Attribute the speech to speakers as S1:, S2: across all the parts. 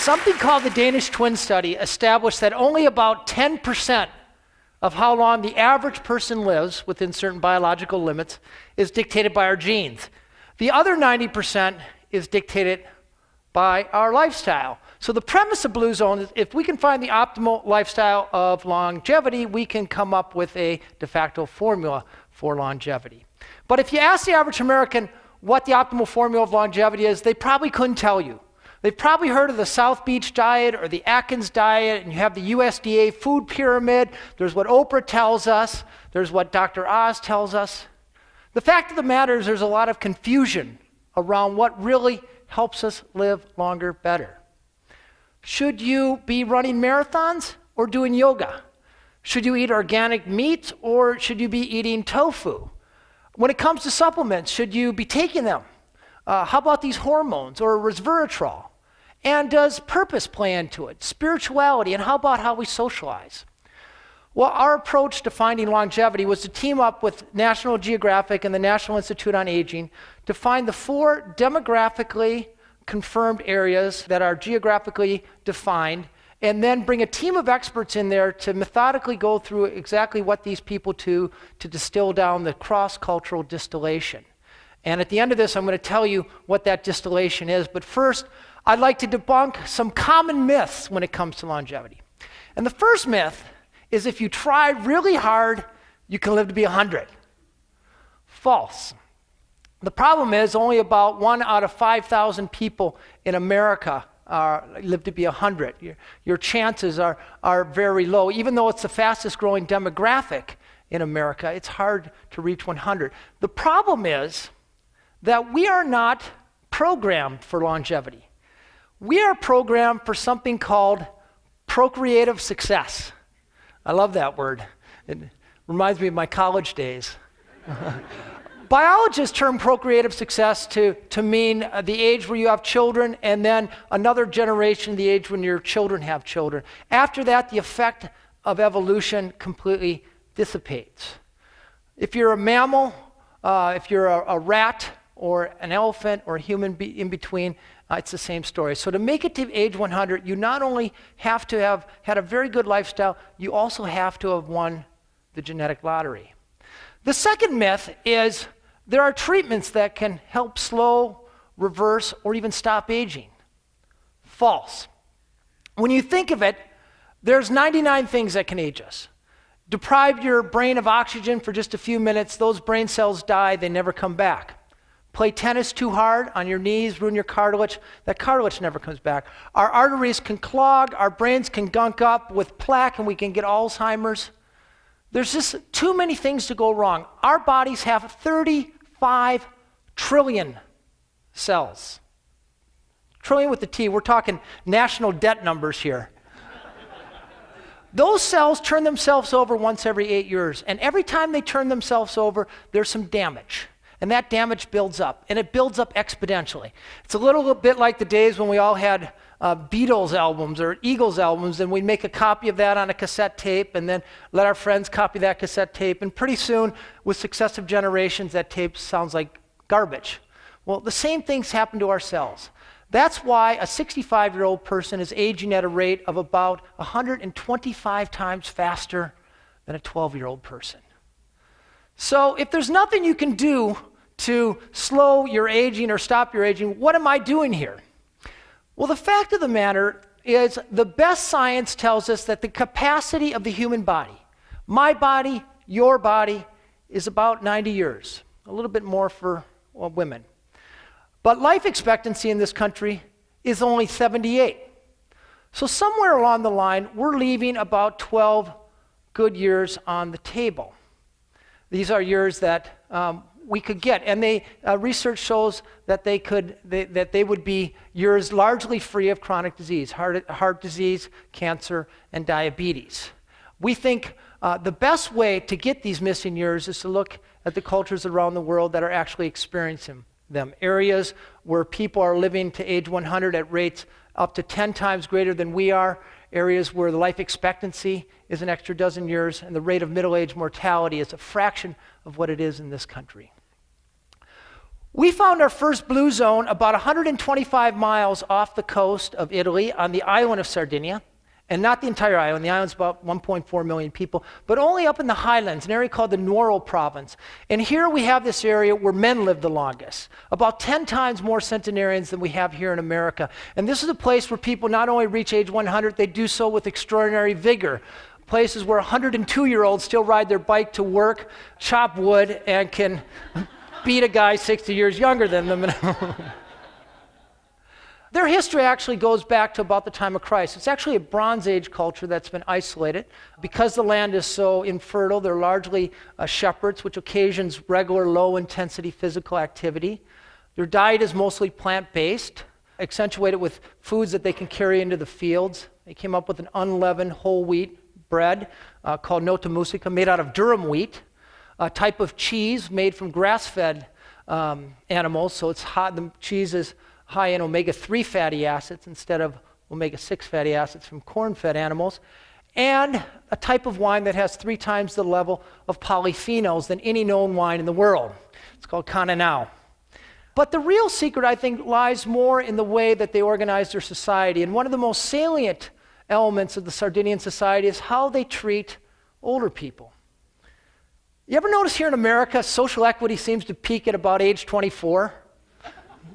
S1: Something called the Danish twin study established that only about 10% of how long the average person lives within certain biological limits is dictated by our genes. The other 90% is dictated by our lifestyle. So the premise of Blue Zone is if we can find the optimal lifestyle of longevity, we can come up with a de facto formula for longevity. But if you ask the average American what the optimal formula of longevity is, they probably couldn't tell you. They've probably heard of the South Beach diet or the Atkins diet, and you have the USDA food pyramid. There's what Oprah tells us. There's what Dr. Oz tells us. The fact of the matter is there's a lot of confusion around what really helps us live longer better. Should you be running marathons or doing yoga? Should you eat organic meat or should you be eating tofu? When it comes to supplements, should you be taking them? How about these hormones or resveratrol? And does purpose play into it? Spirituality, and how about how we socialize? Well, our approach to finding longevity was to team up with National Geographic and the National Institute on Aging to find the 4 demographically confirmed areas that are geographically defined, and then bring a team of experts in there to methodically go through exactly what these people do to distill down the cross-cultural distillation. And at the end of this, I'm going to tell you what that distillation is. But first, I'd like to debunk some common myths when it comes to longevity. And the first myth is if you try really hard, you can live to be 100. False. The problem is only about 1 out of 5,000 people in America live to be 100. Your chances are very low. Even though it's the fastest growing demographic in America, it's hard to reach 100. The problem is that we are not programmed for longevity. We are programmed for something called procreative success. I love that word. It reminds me of my college days. Biologists term procreative success to mean the age where you have children and then another generation, the age when your children have children. After that, the effect of evolution completely dissipates. If you're a mammal, if you're a rat or an elephant or a human in between, it's the same story. So to make it to age 100, you not only have to have had a very good lifestyle, you also have to have won the genetic lottery. The second myth is there are treatments that can help slow, reverse, or even stop aging. False. When you think of it, there's 99 things that can age us. Deprive your brain of oxygen for just a few minutes, those brain cells die, they never come back. Play tennis too hard on your knees, ruin your cartilage, that cartilage never comes back. Our arteries can clog, our brains can gunk up with plaque, and we can get Alzheimer's. There's just too many things to go wrong. Our bodies have 35 trillion cells. Trillion with a T, we're talking national debt numbers here. Those cells turn themselves over once every 8 years, and every time they turn themselves over, there's some damage. And that damage builds up, and it builds up exponentially. It's a little bit like the days when we all had Beatles albums or Eagles albums, and we'd make a copy of that on a cassette tape and then let our friends copy that cassette tape. And pretty soon, with successive generations, that tape sounds like garbage. Well, the same things happen to our cells. That's why a 65-year-old person is aging at a rate of about 125 times faster than a 12-year-old person. So if there's nothing you can do to slow your aging or stop your aging, what am I doing here? Well, the fact of the matter is the best science tells us that the capacity of the human body, my body, your body, is about 90 years, a little bit more for women. But life expectancy in this country is only 78. So somewhere along the line, we're leaving about 12 good years on the table. These are years that we could get, and research shows that they would be years largely free of chronic disease, heart disease, cancer, and diabetes. We think the best way to get these missing years is to look at the cultures around the world that are actually experiencing them. Areas where people are living to age 100 at rates up to 10 times greater than we are. Areas where the life expectancy is an extra dozen years, and the rate of middle-age mortality is a fraction of what it is in this country. We found our first blue zone about 125 miles off the coast of Italy on the island of Sardinia, and not the entire island. The island's about 1.4 million people, but only up in the highlands, an area called the Nuoro province. And here we have this area where men live the longest, about 10 times more centenarians than we have here in America. And this is a place where people not only reach age 100, they do so with extraordinary vigor. Places where 102-year-olds still ride their bike to work, chop wood, and can beat a guy 60 years younger than them. Their history actually goes back to about the time of Christ. It's actually a Bronze Age culture that's been isolated. Because the land is so infertile, they're largely shepherds, which occasions regular low-intensity physical activity. Their diet is mostly plant-based, accentuated with foods that they can carry into the fields. They came up with an unleavened whole wheat bread called nota musica, made out of durum wheat, a type of cheese made from grass-fed animals, so it's hot. The cheese is high in omega-3 fatty acids instead of omega-6 fatty acids from corn-fed animals, and a type of wine that has 3 times the level of polyphenols than any known wine in the world. It's called Cananao. But the real secret, I think, lies more in the way that they organize their society, and one of the most salient elements of the Sardinian society is how they treat older people. You ever notice here in America, social equity seems to peak at about age 24?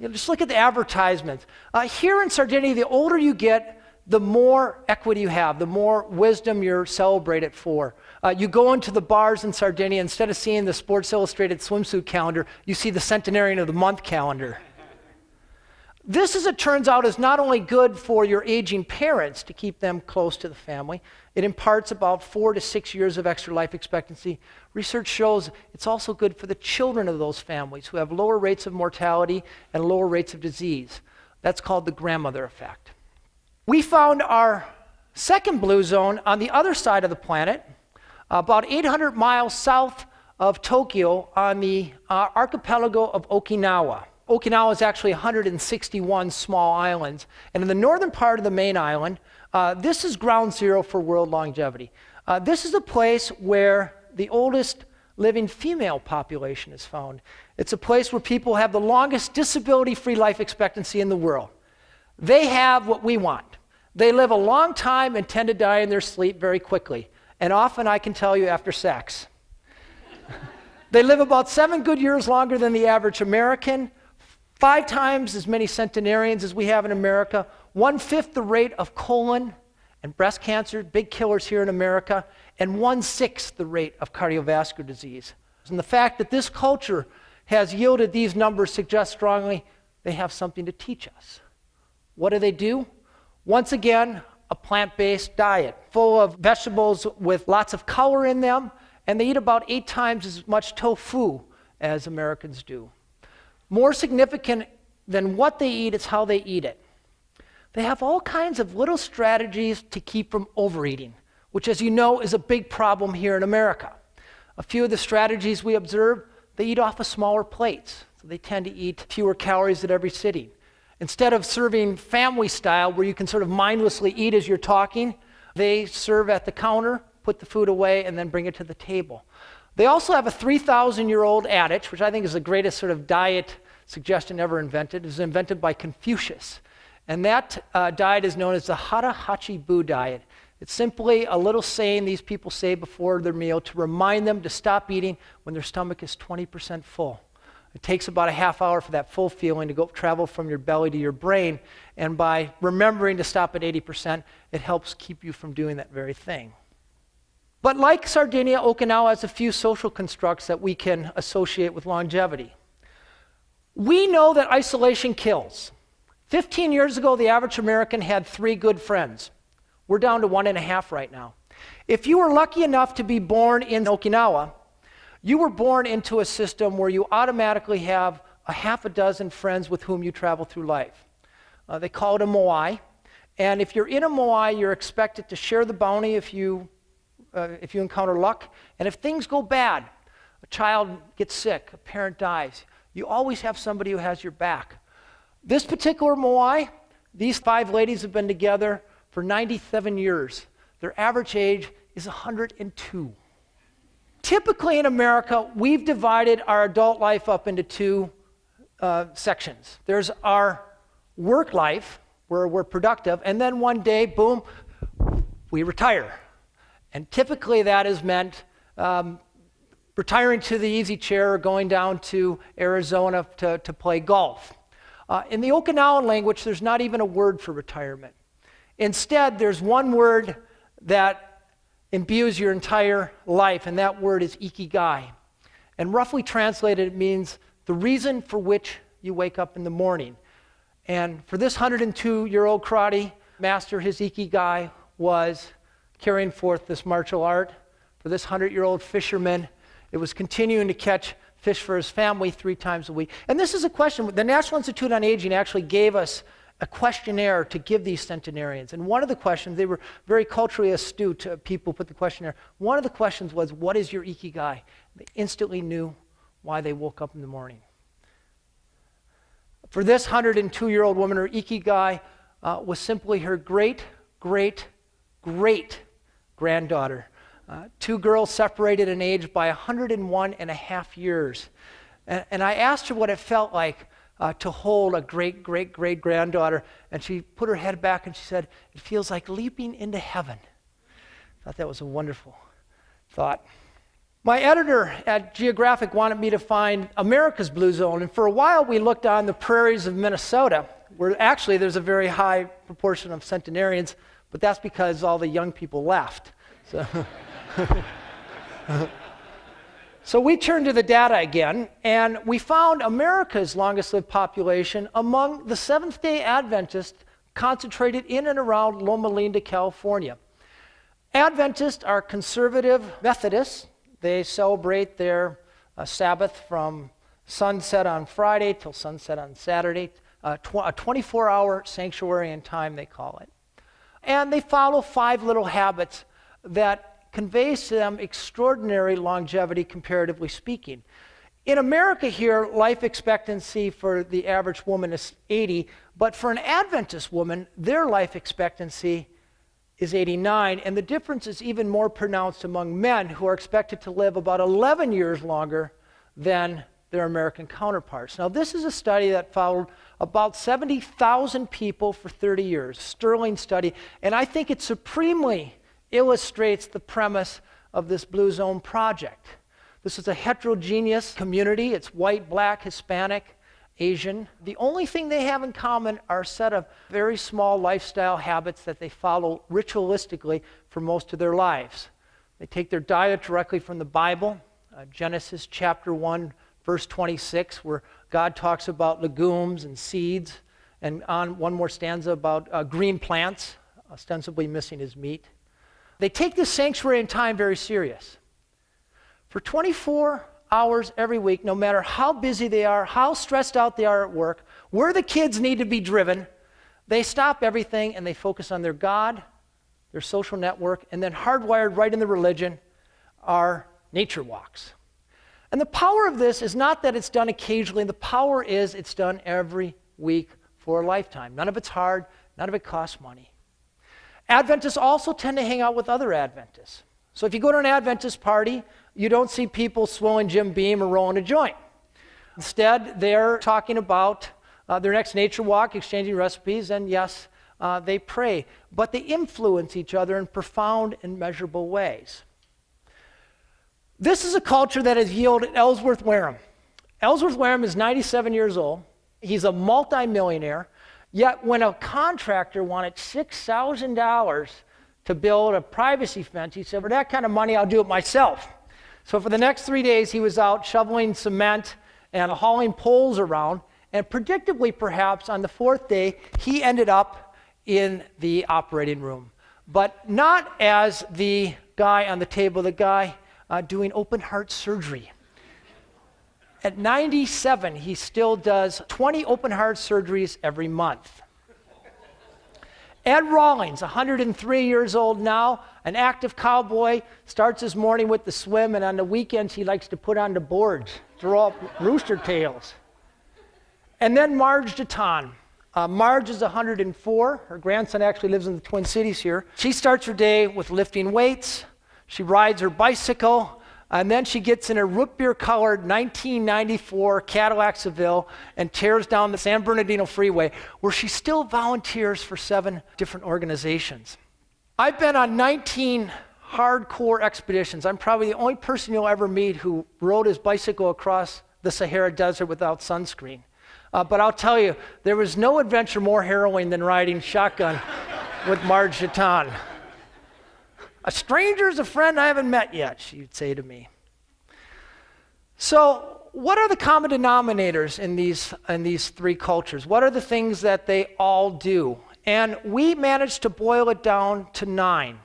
S1: Just look at the advertisements. Here in Sardinia, the older you get, the more equity you have, the more wisdom you're celebrated for. You go into the bars in Sardinia, instead of seeing the Sports Illustrated swimsuit calendar, you see the Centenarian of the Month calendar. This, as it turns out, is not only good for your aging parents to keep them close to the family. It imparts about 4 to 6 years of extra life expectancy. Research shows it's also good for the children of those families who have lower rates of mortality and lower rates of disease. That's called the grandmother effect. We found our second blue zone on the other side of the planet, about 800 miles south of Tokyo on the archipelago of Okinawa. Okinawa is actually 161 small islands. And in the northern part of the main island, this is ground zero for world longevity. This is a place where the oldest living female population is found. It's a place where people have the longest disability-free life expectancy in the world. They have what we want. They live a long time and tend to die in their sleep very quickly. And often, I can tell you, after sex. They live about 7 good years longer than the average American, 5 times as many centenarians as we have in America, 1/5 the rate of colon and breast cancer, big killers here in America, and 1/6 the rate of cardiovascular disease. And the fact that this culture has yielded these numbers suggests strongly they have something to teach us. What do? Once again, a plant-based diet full of vegetables with lots of color in them, and they eat about 8 times as much tofu as Americans do. More significant than what they eat is how they eat it. They have all kinds of little strategies to keep from overeating, which, as you know, is a big problem here in America. A few of the strategies we observe, they eat off of smaller plates. So they tend to eat fewer calories at every sitting. Instead of serving family style, where you can sort of mindlessly eat as you're talking, they serve at the counter, put the food away, and then bring it to the table. They also have a 3,000-year-old adage, which I think is the greatest sort of diet suggestion ever invented. It was invented by Confucius. And that diet is known as the Hara Hachi Bu diet. It's simply a little saying these people say before their meal to remind them to stop eating when their stomach is 20% full. It takes about a half hour for that full feeling to go travel from your belly to your brain. And by remembering to stop at 80%, it helps keep you from doing that very thing. But like Sardinia, Okinawa has a few social constructs that we can associate with longevity. We know that isolation kills. 15 years ago, the average American had 3 good friends. We're down to 1.5 right now. If you were lucky enough to be born in Okinawa, you were born into a system where you automatically have a half a dozen friends with whom you travel through life. They call it a moai. And if you're in a moai, you're expected to share the bounty if you encounter luck. And if things go bad, a child gets sick, a parent dies, you always have somebody who has your back. This particular moai, these 5 ladies have been together for 97 years. Their average age is 102. Typically in America, we've divided our adult life up into 2 sections. There's our work life, where we're productive, and then one day, boom, we retire. And typically that is meant retiring to the easy chair or going down to Arizona to play golf. In the Okinawan language, there's not even a word for retirement. Instead, there's one word that imbues your entire life, and that word is ikigai. And roughly translated, it means the reason for which you wake up in the morning. And for this 102-year-old karate master, his ikigai was carrying forth this martial art. For this 100-year-old fisherman, it was continuing to catch fish for his family 3 times a week. And this is a question. The National Institute on Aging actually gave us a questionnaire to give these centenarians. And one of the questions, they were very culturally astute people put the questionnaire. One of the questions was, what is your ikigai? They instantly knew why they woke up in the morning. For this 102-year-old woman, her ikigai was simply her great-great-great-granddaughter. 2 girls separated in age by 101 and a half years. And I asked her what it felt like to hold a great-great-great-granddaughter, and she put her head back and she said, it feels like leaping into heaven. I thought that was a wonderful thought. My editor at Geographic wanted me to find America's blue zone, and for a while we looked on the prairies of Minnesota, where actually there's a very high proportion of centenarians, but that's because all the young people left. So we turned to the data again, and we found America's longest lived population among the Seventh-day Adventists concentrated in and around Loma Linda, California. Adventists are conservative Methodists. They celebrate their Sabbath from sunset on Friday till sunset on Saturday, a 24-hour sanctuary in time, they call it. And they follow 5 little habits that conveys to them extraordinary longevity, comparatively speaking. In America here, life expectancy for the average woman is 80, but for an Adventist woman, their life expectancy is 89, and the difference is even more pronounced among men, who are expected to live about 11 years longer than their American counterparts. Now, this is a study that followed about 70,000 people for 30 years, sterling study, and I think it supremely illustrates the premise of this Blue Zone project. This is a heterogeneous community. It's white, black, Hispanic, Asian. The only thing they have in common are a set of very small lifestyle habits that they follow ritualistically for most of their lives. They take their diet directly from the Bible, Genesis chapter 1, verse 26, where God talks about legumes and seeds, and on one more stanza about green plants, ostensibly missing his meat. They take this sanctuary in time very serious. For 24 hours every week, no matter how busy they are, how stressed out they are at work, where the kids need to be driven, they stop everything and they focus on their God, their social network, and then hardwired right in the religion are nature walks. And the power of this is not that it's done occasionally. The power is it's done every week for a lifetime. None of it's hard. None of it costs money. Adventists also tend to hang out with other Adventists. So if you go to an Adventist party, you don't see people swilling Jim Beam or rolling a joint. Instead, they're talking about their next nature walk, exchanging recipes, and yes, they pray. But they influence each other in profound and measurable ways. This is a culture that has yielded Ellsworth Wareham. Ellsworth Wareham is 97 years old. He's a multimillionaire. Yet when a contractor wanted $6,000 to build a privacy fence, he said, for that kind of money, I'll do it myself. So for the next 3 days, he was out shoveling cement and hauling poles around. And predictably, perhaps, on the 4th day, he ended up in the operating room. But not as the guy on the table, the guy doing open heart surgery. At 97, he still does 20 open heart surgeries every month. Ed Rawlings, 103 years old now, an active cowboy, starts his morning with the swim, and on the weekends he likes to put on the boards, throw up rooster tails. And then Marge DeTon. Marge is 104. Her grandson actually lives in the Twin Cities here. She starts her day with lifting weights. She rides her bicycle. And then she gets in a root beer-colored 1994 Cadillac Seville and tears down the San Bernardino Freeway, where she still volunteers for 7 different organizations. I've been on 19 hardcore expeditions. I'm probably the only person you'll ever meet who rode his bicycle across the Sahara Desert without sunscreen. But I'll tell you, there was no adventure more harrowing than riding shotgun with Marge Chaton. A stranger's a friend I haven't met yet, she'd say to me. So what are the common denominators in these 3 cultures? What are the things that they all do? And we managed to boil it down to 9. In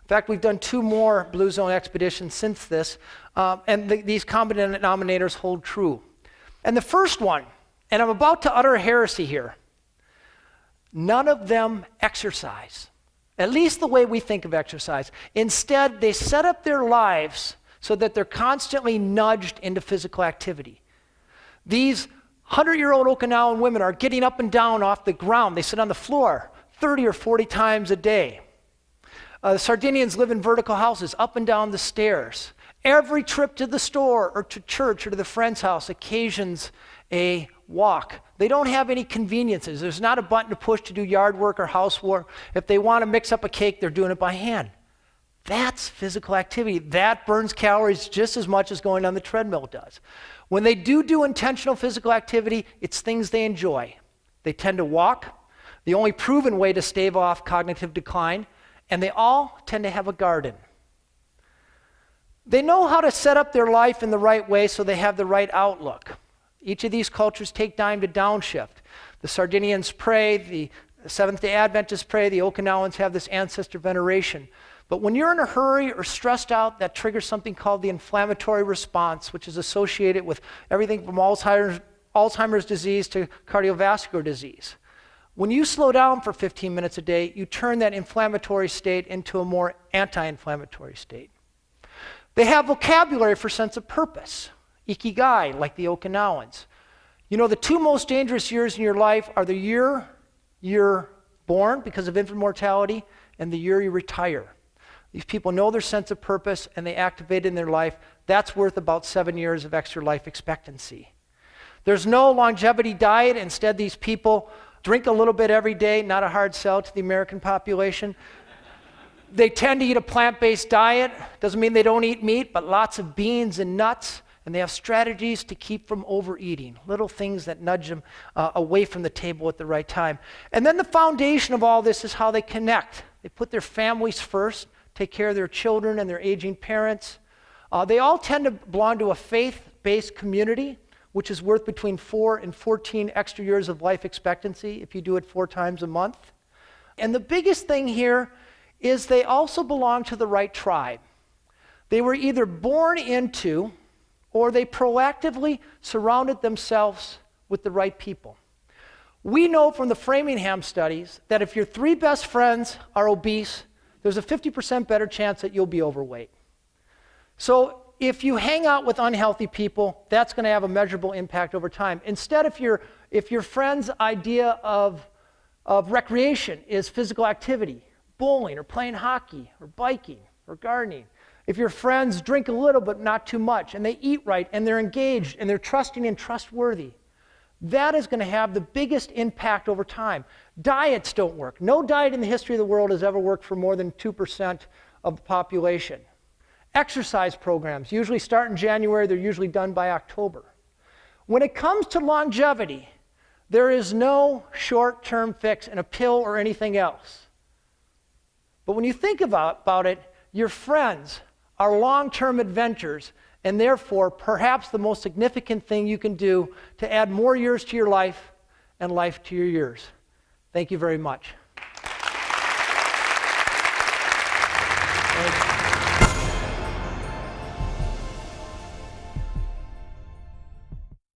S1: fact, we've done 2 more Blue Zone expeditions since this, and these common denominators hold true. And the first one, and I'm about to utter a heresy here, none of them exercise, at least the way we think of exercise. Instead, they set up their lives so that they're constantly nudged into physical activity. These 100-year-old Okinawan women are getting up and down off the ground. They sit on the floor 30 or 40 times a day. The Sardinians live in vertical houses, up and down the stairs. Every trip to the store or to church or to the friend's house occasions a walk. They don't have any conveniences. There's not a button to push to do yard work or housework. If they want to mix up a cake, they're doing it by hand. That's physical activity. That burns calories just as much as going on the treadmill does. When they do intentional physical activity, it's things they enjoy. They tend to walk, the only proven way to stave off cognitive decline, and they all tend to have a garden. They know how to set up their life in the right way so they have the right outlook. Each of these cultures take time to downshift. The Sardinians pray, the Seventh-day Adventists pray, the Okinawans have this ancestor veneration. But when you're in a hurry or stressed out, that triggers something called the inflammatory response, which is associated with everything from Alzheimer's disease to cardiovascular disease. When you slow down for 15 minutes a day, you turn that inflammatory state into a more anti-inflammatory state. They have vocabulary for sense of purpose, ikigai, like the Okinawans. You know, the 2 most dangerous years in your life are the year you're born because of infant mortality and the year you retire. These people know their sense of purpose and they activate it in their life. That's worth about 7 years of extra life expectancy. There's no longevity diet. Instead, these people drink a little bit every day, not a hard sell to the American population. They tend to eat a plant-based diet. Doesn't mean they don't eat meat, but lots of beans and nuts. And they have strategies to keep from overeating, little things that nudge them away from the table at the right time. And then the foundation of all this is how they connect. They put their families first, take care of their children and their aging parents. They all tend to belong to a faith-based community, which is worth between 4 and 14 extra years of life expectancy if you do it 4 times a month. And the biggest thing here is they also belong to the right tribe. They were either born into or they proactively surrounded themselves with the right people. We know from the Framingham studies that if your 3 best friends are obese, there's a 50% better chance that you'll be overweight. So if you hang out with unhealthy people, that's going to have a measurable impact over time. Instead, if your friend's idea of recreation is physical activity, bowling or playing hockey or biking or gardening, if your friends drink a little but not too much and they eat right and they're engaged and they're trusting and trustworthy, that is going to have the biggest impact over time. Diets don't work. No diet in the history of the world has ever worked for more than 2% of the population. Exercise programs usually start in January. They're usually done by October. When it comes to longevity, there is no short-term fix in a pill or anything else. But when you think about it, your friends are long-term adventures, and therefore perhaps the most significant thing you can do to add more years to your life and life to your years. Thank you very much. Thank you.